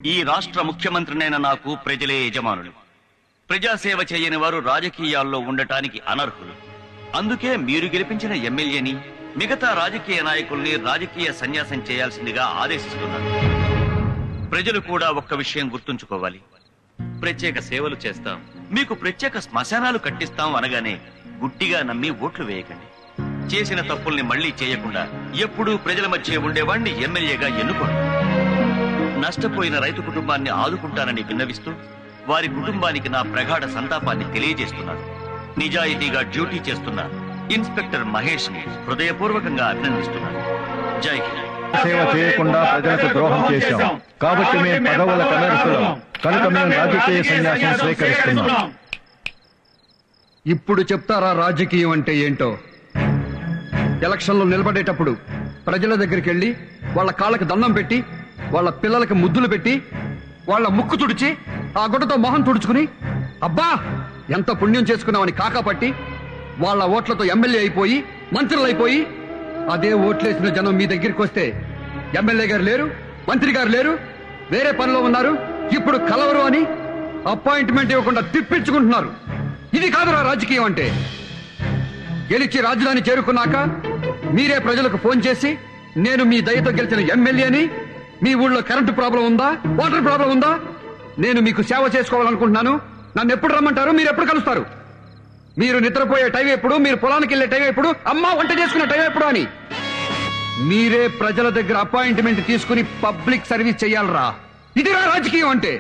ఈ రాష్ట్ర ముఖ్యమంత్రినైన నాకు ప్రజలే యజమానులు. ప్రజాసేవ చేయని వారు రాజకీయాల్లో ఉండటానికి అనర్హులు. అందుకే మీరు గెలిపించిన ఎమ్మెల్యేని, మిగతా రాజకీయ నాయకుల్ని రాజకీయ సన్యాసం చేయాల్సిందిగా ఆదేశిస్తున్నారు. ప్రజలు కూడా ఒక్క విషయం గుర్తుంచుకోవాలి. ప్రత్యేక సేవలు చేస్తాం, మీకు ప్రత్యేక శ్మశానాలు కట్టిస్తాం అనగానే గుడ్డిగా నమ్మి ఓట్లు వేయకండి. చేసిన తప్పుల్ని మళ్లీ చేయకుండా ఎప్పుడూ ప్రజల మధ్య ఉండేవాణ్ణి ఎమ్మెల్యేగా ఎన్నుకోండి. నష్టపోయిన రైతు కుటుంబాన్ని ఆదుకుంటానని విన్నవిస్తూ వారి కుటుంబానికి నా ప్రగాఢ సంతాపాన్ని తెలియజేస్తున్నాను. నిజాయితీగా డ్యూటీ చేస్తున్న ఇన్స్పెక్టర్ మహేష్ ని హృదయపూర్వకంగా అభినందిస్తున్నాను. జై హింద్. సేవ చేయకుండా ప్రజలకు ద్రోహం చేశాం కాబట్టి మేము పదవుల కనర్సులం కనుక మేము రాజకీయ సన్యాసం స్వీకరిస్తున్నాం. ఇప్పుడు చెప్తారా రాజకీయం అంటే ఏంటో? ఎలక్షన్లో నిలబడేటప్పుడు ప్రజల దగ్గరికి వెళ్లి వాళ్ళ కాళ్ళకి దండం పెట్టి, వాళ్ళ పిల్లలకి ముద్దులు పెట్టి, వాళ్ళ ముక్కు తుడిచి, ఆ గుడ్డతో మొహం తుడుచుకుని అబ్బా ఎంత పుణ్యం చేసుకున్నామని కాకాపట్టి వాళ్ళ ఓట్లతో ఎమ్మెల్యే అయిపోయి మంత్రులు అయిపోయి, అదే ఓట్లేసిన జనం మీ దగ్గరికి వస్తే ఎమ్మెల్యే గారు లేరు, మంత్రి గారు లేరు, వేరే పనిలో ఉన్నారు, ఇప్పుడు కలవరు అని అపాయింట్మెంట్ ఇవ్వకుండా తిప్పించుకుంటున్నారు. ఇది కాదురా రాజకీయం అంటే. గెలిచి రాజధాని చేరుకున్నాక మీరే ప్రజలకు ఫోన్ చేసి, నేను మీ దయతో గెలిచిన ఎమ్మెల్యేని, మీ ఊళ్ళో కరెంటు ప్రాబ్లం ఉందా, వాటర్ ప్రాబ్లం ఉందా, నేను మీకు సేవ చేసుకోవాలనుకుంటున్నాను, నన్ను ఎప్పుడు రమ్మంటారు, మీరు ఎప్పుడు కలుస్తారు, మీరు నిద్రపోయే టైం ఎప్పుడు, మీరు పొలానికి వెళ్లే టైం ఎప్పుడు, అమ్మ వంట చేసుకునే టైం ఎప్పుడు అని మీరే ప్రజల దగ్గర అపాయింట్మెంట్ తీసుకుని పబ్లిక్ సర్వీస్ చెయ్యాలరా. ఇదిరా రాజకీయం అంటే.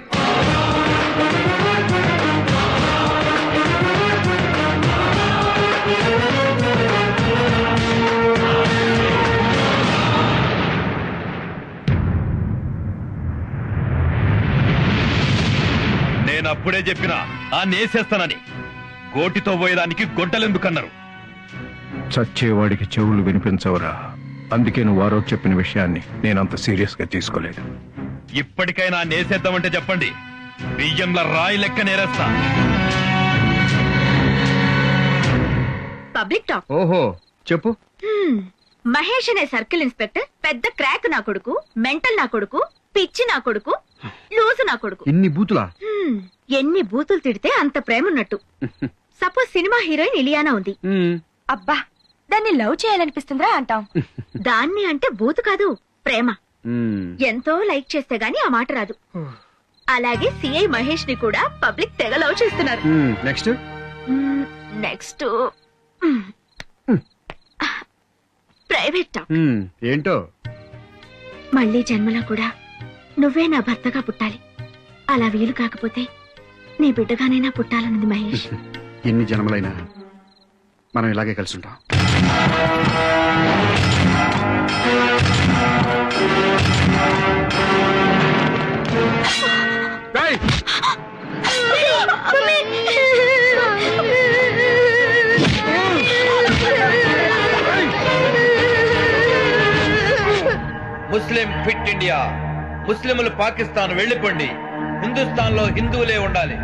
నేను అప్పుడే చెప్పినా ఆ నేసేస్తానని. గోటితో పోయేదానికి గొడ్డలెందుకన్నారు? చచ్చేవాడికి చెవులు వినిపించవరా. అందుకే నువ్వు వారో చెప్పిన విషయాన్ని నేనంత సీరియస్ గా తీసుకోలేదు. ఇప్పటికైనా నేసేద్దామంటే చెప్పండి, బియ్యంలో రాయి లెక్క నేరేస్తా. Public talk. ఓహో చెప్పు. మహేష్ అనే సర్కిల్ ఇన్స్పెక్టర్ పెద్ద క్రాక్ నా కొడుకు, మెంటల్ నా కొడుకు, పిచ్చి నా కొడుకు, లూజు నా కొడుకు. ఇన్ని బూతులా? ఎన్ని బూతులు తిడితే అంత ప్రేమ ఉన్నట్టు. సపోజ్ సినిమా హీరోయిన్ ఇలియానా ఉంది. అబ్బా దాన్ని లవ్ చేయాలనిపిస్తుందిరా అంటాం. దాన్ని అంటే బూతు కాదు, ప్రేమ. ఎంతో లైక్ చేస్తే గాని ఆ మాట రాదు. అలాగే సిఐ మహేష్ ని కూడా పబ్లిక్ తెగ లవ్ చేస్తున్నారు. Next next private talk. ఏంటో? మళ్ళీ జన్మలో కూడా నువ్వే నా భర్తగా పుట్టాలి. అలా వీలు కాకపోతే నీ బిడ్డగానైనా పుట్టాలన్నది మహేష్. ఎన్ని జన్మలైనా మనం ఇలాగే కలిసి ఉంటాం. ముస్లిం ఫిట్ ఇండియా. ముస్లింలు పాకిస్తాన్ వెళ్ళిపోండి, హిందుస్థాన్ లో హిందువులే ఉండాలి.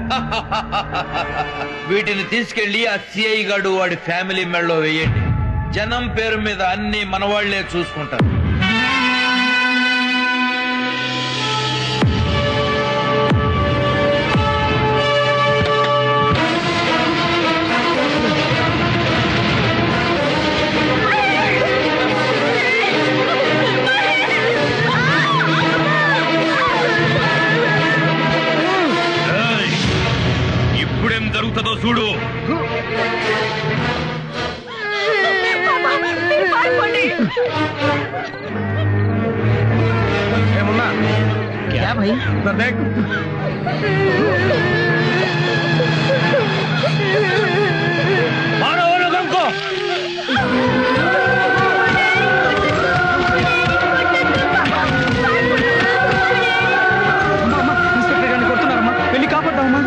వీటిని తీసుకెళ్లి ఆ సిఐ గాడు వాడి ఫ్యామిలీ మెడలో వేయండి. జనం పేరు మీద అన్ని మనవాళ్లే చూసుకుంటారు. ఇప్పుడేం జరుగుతుందో చూడు. ఏమున్నా కొడుతున్నారమ్మా, వెళ్ళి కాపాడతామమ్మా.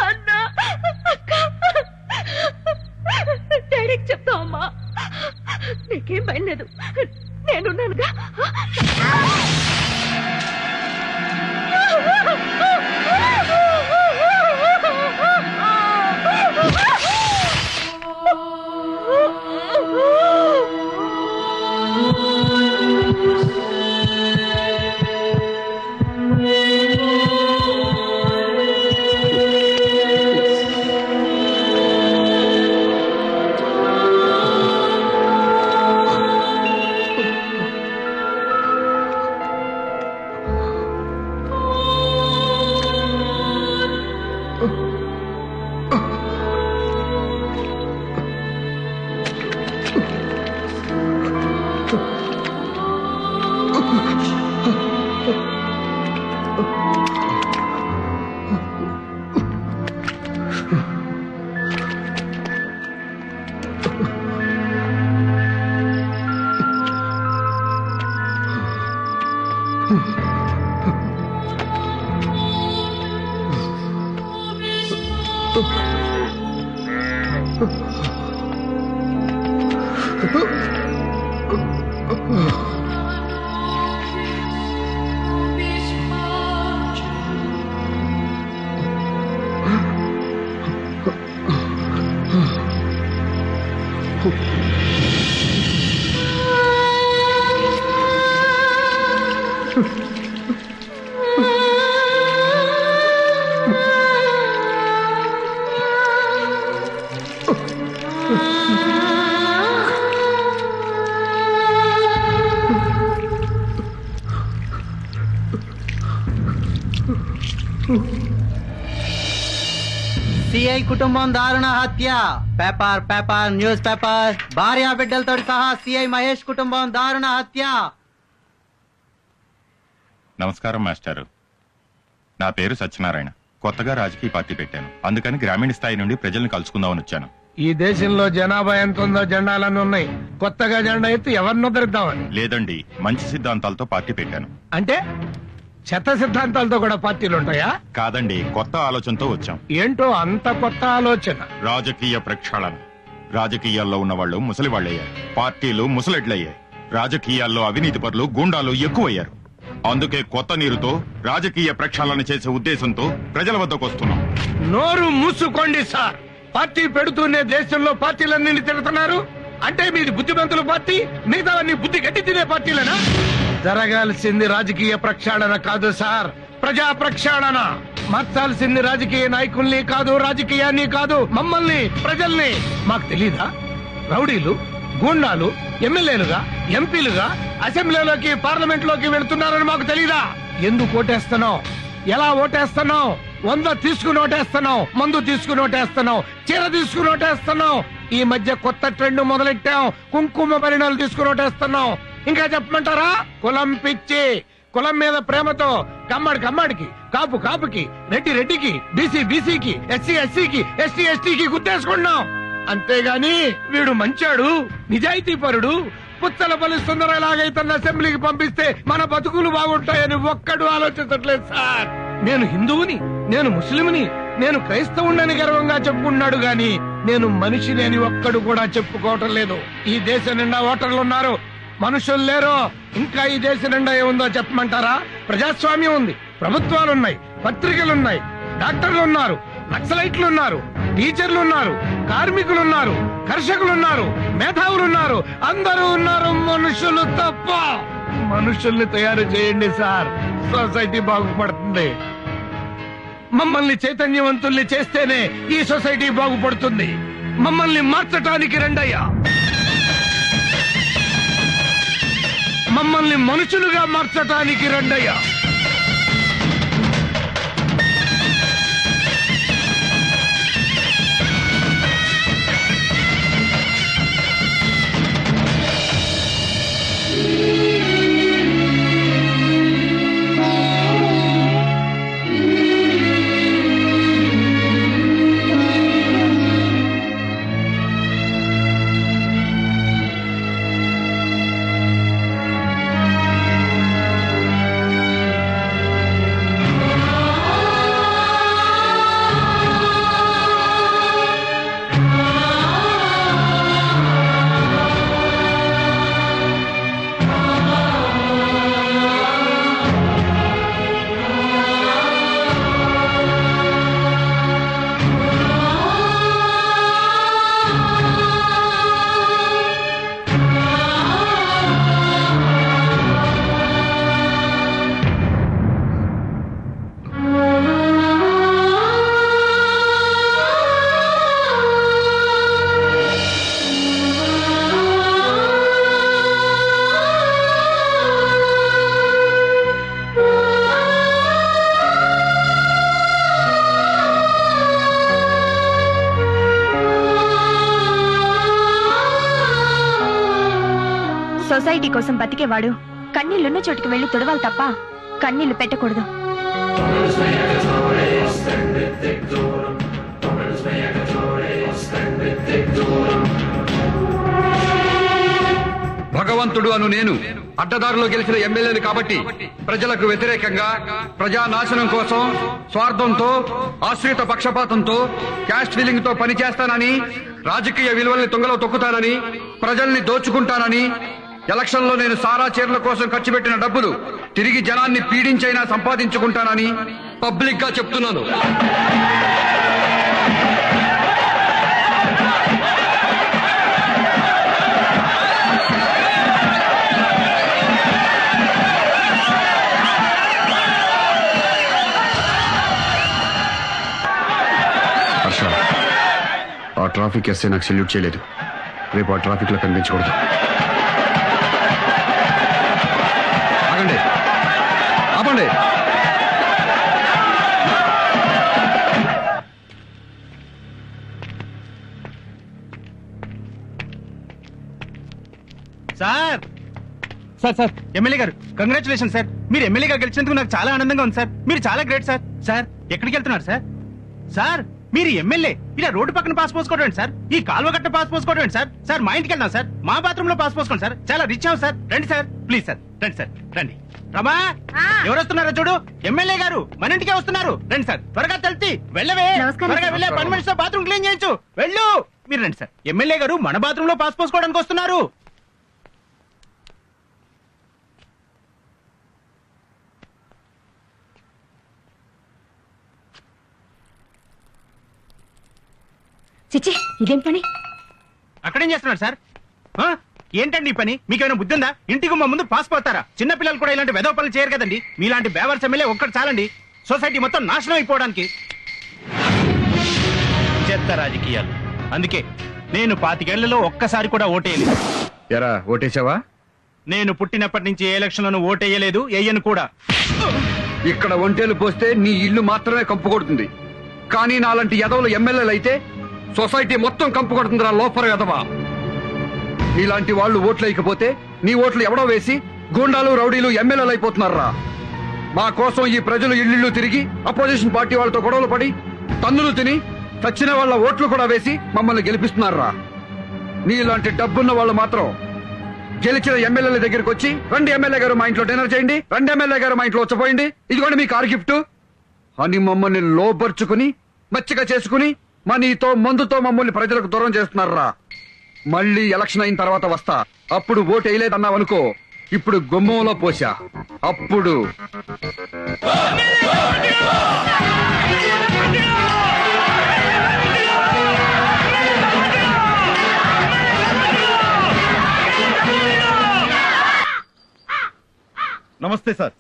అన్నా, అక్క, డాడీకి చెప్తావమ్మా. నీకేం భయం లేదు, నేనున్నానుగా. సిఐ కుటుంబం దారుణ హత్య. Paper paper news paper. భార్య బిడ్డలతో సహా సిఐ మహేష్ కుటుంబం దారుణ హత్య. నమస్కారం మాస్టారు. నా పేరు సత్యనారాయణ. కొత్తగా రాజకీయ పార్టీ పెట్టాను. అందుకని గ్రామీణ స్థాయి నుండి ప్రజల్ని కలుసుకుందామని వచ్చాను. ఈ దేశంలో జనాభా ఎంత ఉందో జెండాలన్నీ ఉన్నాయి. కొత్తగా జెండా ఎత్తి ఎవరిని ఉద్ధరిద్దామని లేదండి, మంచి సిద్ధాంతాలతో పార్టీ పెట్టాను. అంటే చెత్త సిద్ధాంతాలతో కూడా పార్టీలు ఉంటాయా? కాదండి, కొత్త ఆలోచనతో వచ్చాం. ఏంటో అంత కొత్త ఆలోచన. రాజకీయ ప్రక్షాళన. రాజకీయాల్లో ఉన్న వాళ్ళు ముసలి వాళ్ళయ్యారు, పార్టీలు ముసలెడ్లయ్యాయి. రాజకీయాల్లో అవినీతి పరులు, గూండాలు ఎక్కువయ్యారు. అందుకే కొత్త నీరుతో రాజకీయ ప్రక్షాళన చేసే ఉద్దేశంతో ప్రజల వద్దకు వస్తున్నాం. నోరు మూసుకోండి సార్. పార్టీ పెడుతూనే దేశంలో పార్టీలన్నీ తిడుతున్నారు. అంటే మీది బుద్ధిమంతుల పార్టీ, మిగతావన్నీ బుద్ధి గట్టి తినే పార్టీలేనా? జరగాల్సింది రాజకీయ ప్రక్షాళన కాదు సార్, ప్రజా ప్రక్షాళన. మార్చాల్సింది రాజకీయ నాయకుల్ని కాదు, రాజకీయాన్ని కాదు, మమ్మల్ని, ప్రజల్ని. మాకు తెలీదా? రౌడీలు, గూండాలు ఎమ్మెల్యేలుగా, ఎంపీలుగా అసెంబ్లీలోకి, పార్లమెంట్ లోకి వెళుతున్నారని మాకు తెలీదా? ఎందుకు ఓటేస్తున్నావు? ఎలా ఓటేస్తున్నావు? 100 తీసుకుని ఓటేస్తున్నావు, మందు తీసుకుని ఓటేస్తున్నావు, చీర తీసుకుని ఓటేస్తున్నావు. ఈ మధ్య కొత్త ట్రెండ్ మొదలెట్టాం, కుంకుమ పరిణాలు తీసుకుని ఓటేస్తున్నావు. ఇంకా చెప్పమంటారా? కులం పిచ్చి. కులం మీద ప్రేమతో కమ్మడి కమ్మడికి, కాపు కాపుకి, రెడ్డి రెడ్డికి, బీసీ బీసీకి, ఎస్సీ ఎస్సీకి, ఎస్టీ ఎస్టీకి గుర్తేసుకున్నాం. అంతేగాని వీడు మంచాడు, నిజాయితీ పరుడు, పుత్తలపల్లి సుందరలాగైతున్న అసెంబ్లీకి పంపిస్తే మన బతుకులు బాగుంటాయని ఒక్కడు ఆలోచించట్లేదు సార్. నేను హిందువుని, నేను ముస్లింని, నేను క్రైస్తవుని గర్వంగా చెప్పుకున్నాడు గాని నేను మనిషిని అని ఒక్కడు కూడా చెప్పుకోవటం లేదు. ఈ దేశం నిండా ఓటర్లు ఉన్నారు, మనుషులు లేరు. ఇంకా ఈ దేశం నిండా ఏముందో చెప్పమంటారా? ప్రజాస్వామ్యం ఉంది, ప్రభుత్వాలున్నాయి, పత్రికలున్నాయి, డాక్టర్లు ఉన్నారు, నక్సలైట్లు ఉన్నారు, టీచర్లు ఉన్నారు, కార్మికులు ఉన్నారు, కర్షకులు ఉన్నారు, మేధావులు ఉన్నారు. అందరూ ఉన్నారు, మనుషులు తప్ప. మనుషుల్ని తయారు చేయండి సార్, సొసైటీ బాగుపడుతుంది. మమ్మల్ని చైతన్యవంతుల్ని చేస్తేనే ఈ సొసైటీ బాగుపడుతుంది. మమ్మల్ని మార్చటానికి రండయ్యా. మమ్మల్ని మనుషులుగా మార్చటానికి రండయ్యా. సొసైటీ కోసం బతికేవాడు కన్నీళ్లున్న చోటుకి వెళ్లి తుడవాలి తప్ప కన్నీళ్లు పెట్టకూడదు. భగవంతుడు అను నేను అడ్డదారిలో గెలిచిన ఎమ్మెల్యేని కాబట్టి ప్రజలకు వ్యతిరేకంగా ప్రజానాశనం కోసం స్వార్థంతో ఆశ్రిత పక్షపాతంతో క్యాస్ట్ ఫీలింగ్ తో పనిచేస్తానని రాజకీయ విలువల్ని తుంగలో తొక్కుతానని ప్రజల్ని దోచుకుంటానని ఎలక్షన్ లో నేను సారా చీరల కోసం ఖర్చు పెట్టిన డబ్బులు తిరిగి జనాన్ని పీడించైనా సంపాదించుకుంటానని పబ్లిక్ గా చెప్తున్నాను. ఆ ట్రాఫిక్ ఎస్ఐ నాకు సెల్యూట్ చేయలేదు. రేపు ఆ ట్రాఫిక్ లో కనిపించకూడదు. ఆగండి, ఆపండి. సార్ సార్ సార్ ఎమ్మెల్యే గారు కంగ్రాచులేషన్ సార్. మీరు ఎమ్మెల్యేగా గెలిచినందుకు నాకు చాలా ఆనందంగా ఉంది సార్. మీరు చాలా గ్రేట్ సార్. సార్ ఎక్కడికి వెళ్తున్నారు సార్? సార్ మీరు ఎమ్మెల్యే ఇలా రోడ్డు పక్కన పాస్ పోసుకోవడం సార్, ఈ కాలువ గట్ట పాస్ పోసుకోవడం సార్. సార్ మా ఇంటికి వెళ్దాం సార్, మా బాత్రూమ్ లో పాస్ పోసుకోండి సార్. చాలా రిచ్ అవ్వం సార్. రండి సార్, ప్లీజ్ సార్, రండి సార్, రండి. రమా ఎవరు వస్తున్నారో చూడు. ఎమ్మెల్యే గారు మన ఇంటికే వస్తున్నారు. రండి సార్, త్వరగా తెలిసి వెళ్ళవే. త్వరగా వెళ్ళే 10 minutes లో బాత్రూమ్ క్లీన్ చేయించు. వెళ్ళు. మీరు రండి సార్, ఎమ్మెల్యే గారు మన బాత్రూమ్ లో పాస్ పోసుకోవడానికి వస్తున్నారు. చిచి, ఇదేం పని? అక్కడేం చేస్తున్నారు సార్? ఆ? ఏంటండి ఈ పని? మీకేమైనా బుద్ధి ఉందా? ఇంటికి మా ముందు పాస్ పోతారా? చిన్న పిల్లలు కూడా ఇలాంటి వెధవ పనులు చేయరు కదండి. మీలాంటి బేవర్స్ ఎమ్మెల్యే ఒక్కటి చాలండి సొసైటీ మొత్తం నాశనం అయిపోవడానికి. చెత్త రాజకీయాలు. అందుకే నేను 25 ఏళ్లలో ఒక్కసారి కూడా ఓటేయలేదు. ఎరా ఓటేసావా? నేను పుట్టినప్పటి నుంచి ఏ ఎలక్షన్ లోనూ ఓటేయలేదు, వేయను కూడా. ఇక్కడ ఒంటేలు పోస్తే నీ ఇల్లు మాత్రమే కంపు కొడుతుంది. కానీ నాలాంటి ఎదవలు ఎమ్మెల్యేలు అయితే సొసైటీ మొత్తం కంపు కొడుతుందిరా లోపల ఎదవా. నీలాంటి వాళ్ళు ఓట్లు వేయకపోతే నీ ఓట్లు ఎవడో వేసి గూండాలు రౌడీలు ఎమ్మెల్యేలు అయిపోతున్నారా. మా కోసం ఈ ప్రజలు ఇళ్ళు తిరిగి అపోజిషన్ పార్టీ వాళ్ళతో గొడవలు పడి తన్నులు తిని చచ్చిన వాళ్ళ ఓట్లు కూడా వేసి మమ్మల్ని గెలిపిస్తున్నారా. నీలాంటి డబ్బున్న వాళ్ళు మాత్రం గెలిచిన ఎమ్మెల్యేల దగ్గరికి వచ్చి రండి ఎమ్మెల్యే గారు మా ఇంట్లో డిన్నర్ చేయండి, రండి ఎమ్మెల్యే గారు మా ఇంట్లో వచ్చపోయింది, ఇదిగోండి మీ కారు గిఫ్ట్ అని మమ్మల్ని లోపరుచుకుని మచ్చిక చేసుకుని మనీతో మందుతో మమ్మల్ని ప్రజలకు దూరం చేస్తున్నారా. మళ్ళీ ఎలక్షన్ అయిన తర్వాత వస్తా, అప్పుడు ఓటు వేయలేదన్నావనుకో, ఇప్పుడు గుమ్మంలో పోసా, అప్పుడు నమస్తే సార్.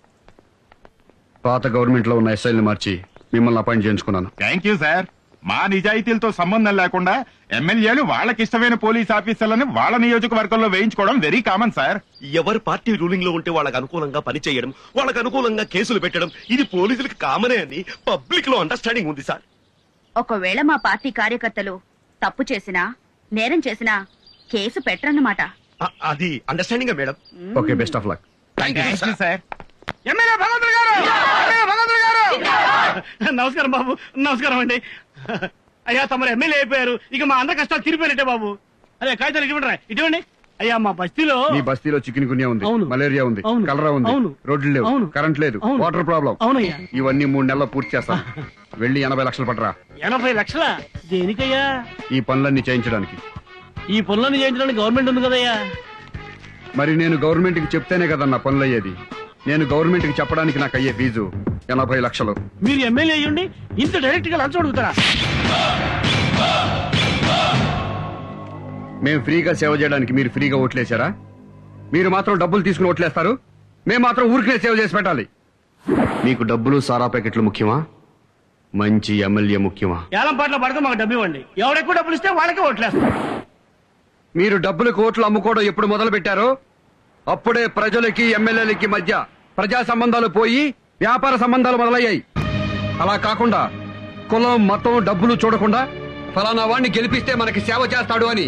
పాత గవర్నమెంట్ లో ఉన్న ఎస్ఐల్ని మార్చి మిమ్మల్ని అపాయింట్ చేయించుకున్నాను. Thank you sir. మా నిజాయితీలతో సంబంధం లేకుండా ఎమ్మెల్యేలు వాళ్ళకిష్టమైన పోలీస్ ఆఫీసర్లని వాళ్ళ నియోజకవర్గంలో వేయించుకోవడం వెరీ కామన్ సార్. ఎవరు పార్టీ రూలింగ్ లో ఉంటే వాళ్ళకి అనుకూలంగా పనిచేయడం, వాళ్ళకి అనుకూలంగా కేసులు పెట్టడం, ఇది పోలీసులకు కామనే అని పబ్లిక్ లో అండర్స్టాండింగ్ ఉంది సార్. ఒకవేళ మా పార్టీ కార్యకర్తలు తప్పు చేసినా నేరం చేసినా కేసు పెట్టరన్నమాట. అది understanding madam. Okay, best of luck. Thank you sir. MLA భగవంతుడు గారు, ఎమ్మెల్యే భగవంతుడు గారు. నమస్కారం బాబు, నమస్కారం అండి. అయ్యా తమరు ఎమ్మెల్యే అయిపోయారు, ఇక మా అందరి కష్టాలు తీరిపోయినట్టే బాబు. అదే కాగితాలు ఇవ్వండి, ఇటువంటి. అయ్యా మా బస్తీలో మీ బస్తీలో చికెన్ గున్యా ఉంది, అవును. మలేరియా ఉంది, అవును. కలరా ఉంది, అవును. రోడ్లు లేవు, అవును. కరెంట్ లేదు, అవును. Water problem. అవునయ్యా. ఇవన్నీ 3 నెలల్లో పూర్తి చేస్తాను. వెళ్ళి 80 లక్షలు పట్టరా. 80 లక్షల దేనికయ్యా? ఈ పనులన్నీ చేయించడానికి. ఈ పనులను చేయించడానికి గవర్నమెంట్ ఉంది కదయ్యా. మరి నేను గవర్నమెంట్ కి చెప్తేనే కదన్నా పనులు అయ్యేది. నేను గవర్నమెంట్ కి చెప్పడానికి నాకు అయ్యే ఫీజు 80 లక్షలు. మీరు ఎమ్మెల్యే అయ్యండి ఇంత డైరెక్ట్ గా లంచం అడుగుతారా? మేము ఫ్రీగా సేవ చేయడానికి మీరు ఫ్రీగా ఓట్లేశారా? మీరు మాత్రం డబ్బులు తీసుకుని ఓట్లేస్తారు, మేము మాత్రం ఊరికే సేవ చేసి పెట్టాలి. మీకు డబ్బులు సారా ప్యాకెట్లు ముఖ్యమా, మంచి ఎమ్మెల్యే ముఖ్యమా? ఏలం పాటలో పడితే మాకు డబ్బు ఇవ్వండి, ఎవరెక్కువ డబ్బులు ఇస్తే వాళ్ళకే ఓట్లేస్తాం. మీరు డబ్బులకు ఓట్లు అమ్ముకోవడం ఎప్పుడు మొదలు పెట్టారో అప్పుడే ప్రజలకి ఎమ్మెల్యేలకి మధ్య ప్రజా సంబంధాలు పోయి వ్యాపార సంబంధాలు మొదలయ్యాయి. అలా కాకుండా కులం మతం డబ్బులు చూడకుండా ఫలానా వాడిని గెలిపిస్తే మనకి సేవ చేస్తాడు అని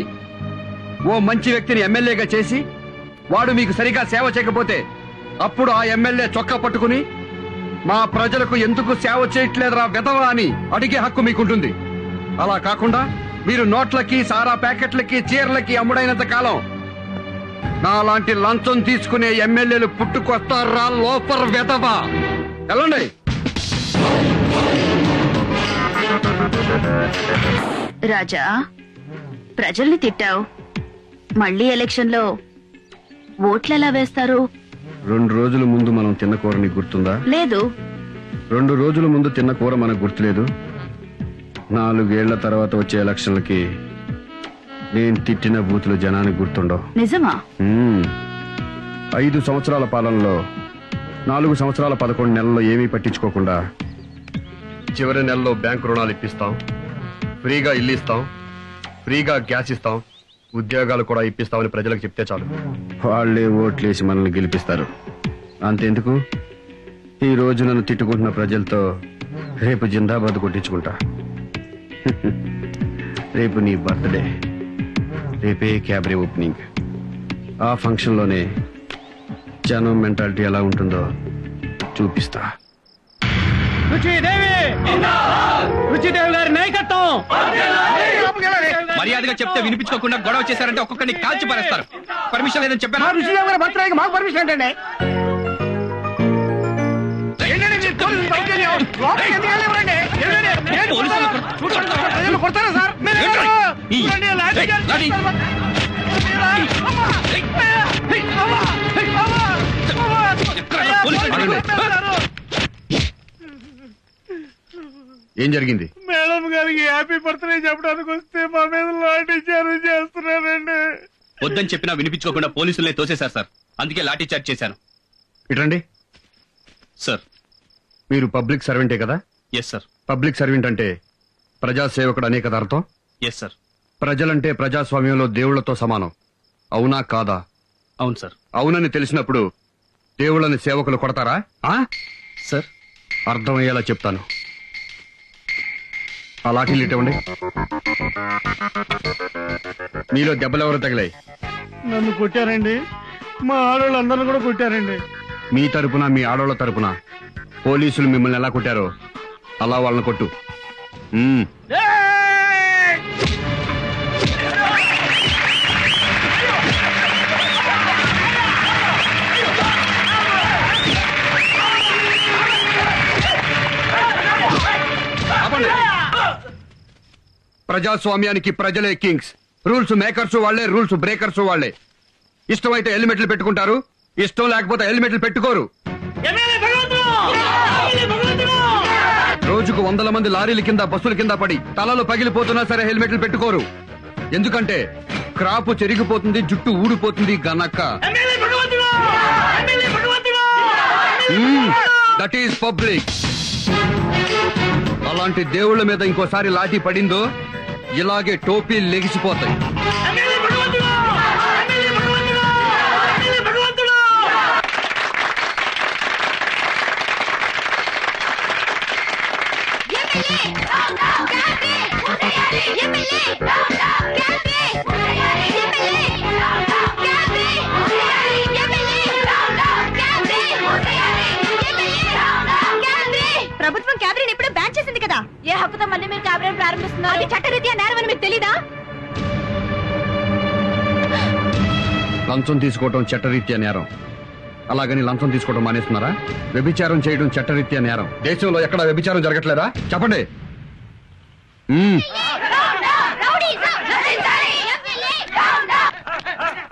ఓ మంచి వ్యక్తిని ఎమ్మెల్యేగా చేసి వాడు మీకు సరిగా సేవ చేయకపోతే అప్పుడు ఆ ఎమ్మెల్యే చొక్కా పట్టుకుని మా ప్రజలకు ఎందుకు సేవ చేయట్లేదురా వెధవా అని అడిగే హక్కు మీకుంటుంది. అలా కాకుండా మీరు నోట్లకి సారా ప్యాకెట్లకి చీరలకి అమ్ముడైనంత కాలం నాలాంటి లంచం తీసుకునే ఎమ్మెల్యేలు పుట్టుకొస్తారా లోపర్ వెధవా. వెళ్ళండి. రాజా, ప్రజల్ని తిట్టావు, మళ్ళీ ఎలక్షన్ లో ఓట్లెలా వేస్తారు? 2 రోజుల ముందు మనం తిన్న కూర నీకు గుర్తుందా? లేదు. 2 రోజుల ముందు తిన్న కూర మనకు గుర్తులేదు. 4 ఏళ్ల తర్వాత వచ్చే ఎలక్షన్లకి నేను తిట్టిన బూతులు జనానికి గుర్తుండవు. నిజమా? 5 సంవత్సరాల పాలనలో 4 సంవత్సరాల 11 నెలల్లో ఏమీ పట్టించుకోకుండా చివరి నెలలో బ్యాంకు రుణాలు ఇప్పిస్తాం, ఫ్రీగా ఇల్లు ఇస్తాం, ఫ్రీగా గ్యాస్ ఇస్తాం, ఉద్యోగాలు కూడా ఇప్పిస్తామని ప్రజలకు చెప్తే చాలు, వాళ్లే ఓట్లేసి మనల్ని గెలిపిస్తారు. అంతెందుకు, ఈ రోజు నన్ను తిట్టుకుంటున్న ప్రజలతో రేపు జిందాబాద్ కొట్టించుకుంటా. రేపు నీ బర్త్డే, రేపే క్యాబరే ఓపెనింగ్. ఆ ఫంక్షన్ లోనే జనం మెంటాలిటీ ఎలా ఉంటుందో చూపిస్తా. మర్యాదగా చెప్తే వినిపించుకోకుండా గొడవ చేశారంటే ఒక్కొక్కరిని కాల్చి పారేస్తారు. పర్మిషన్ లేదని చెప్పాను. మాకు పర్మిషన్ ఏంటండి? కొడతారా సార్? ఏం జరిగింది? మేడం గారికి హ్యాపీ బర్త్డే చెప్పడానికి వస్తే మా మీద లాఠీ చార్జ్ చేస్తున్నారండి. వద్దని చెప్పినా వినిపించుకోకుండా పోలీసులనే తోసేశారు సార్. అందుకే లాఠీ చార్జ్ చేశాను. ఇటండి. సార్, మీరు పబ్లిక్ సర్వెంటే కదా? Yes sir. పబ్లిక్ సర్వెంట్ అంటే ప్రజాసేవకుడు అనే కదా అర్థం? Yes sir. ప్రజలంటే ప్రజాస్వామ్యంలో దేవుళ్లతో సమానం. అవునా కాదా? అవును సార్. అవునని తెలిసినప్పుడు దేవుళ్ళని సేవకులు కొడతారా? సార్, అర్థమయ్యేలా చెప్తాను. ఆ లాఠీలు ఇవ్వండి. మీలో దెబ్బలెవరు తగిలాయి? నన్ను కొట్టారండి, మా ఆడవాళ్ళందరిని కూడా కొట్టారండి. మీ తరపున మీ ఆడోళ్ల తరపున పోలీసులు మిమ్మల్ని ఎలా కొట్టారో అలా వాళ్ళని కొట్టు. ప్రజాస్వామ్యానికి ప్రజలే కింగ్స్. రూల్స్ మేకర్స్ వాళ్లే, రూల్స్ బ్రేకర్స్ వాళ్లే. ఇష్టమైతే హెల్మెట్లు పెట్టుకుంటారు, ఇష్టం లేకపోతే హెల్మెట్లు పెట్టుకోరు. రోజుకు 100 మంది లారీల కింద బస్సుల కింద పడి తలలు పగిలిపోతున్నా సరే హెల్మెట్లు పెట్టుకోరు. ఎందుకంటే క్రాపు చెరిగిపోతుంది, జుట్టు ఊడిపోతుంది గనక. That is public. అలాంటి దేవుళ్ళ మీద ఇంకోసారి లాఠీ పడిందో ఇలాగే టోపీలు లెగిసిపోతాయి. ప్రభుత్వం క్యాబినెట్ ఇప్పుడే బ్యాన్ చేసింది కదా, ఏ హక్కుతో మళ్ళీ మీరు క్యాబినెట్ ప్రారంభిస్తున్నారు? అది చట్టరీత్యా నేరం అని మీకు తెలీదా? లంచం తీసుకోవడం చట్టరీత్యా నేరం. అలాగని లంచం తీసుకోవడం మానేస్తున్నారా? వ్యభిచారం చేయడం చట్టరీత్యా నేరం. దేశంలో ఎక్కడ వ్యభిచారం జరగట్లేదా? చెప్పండి.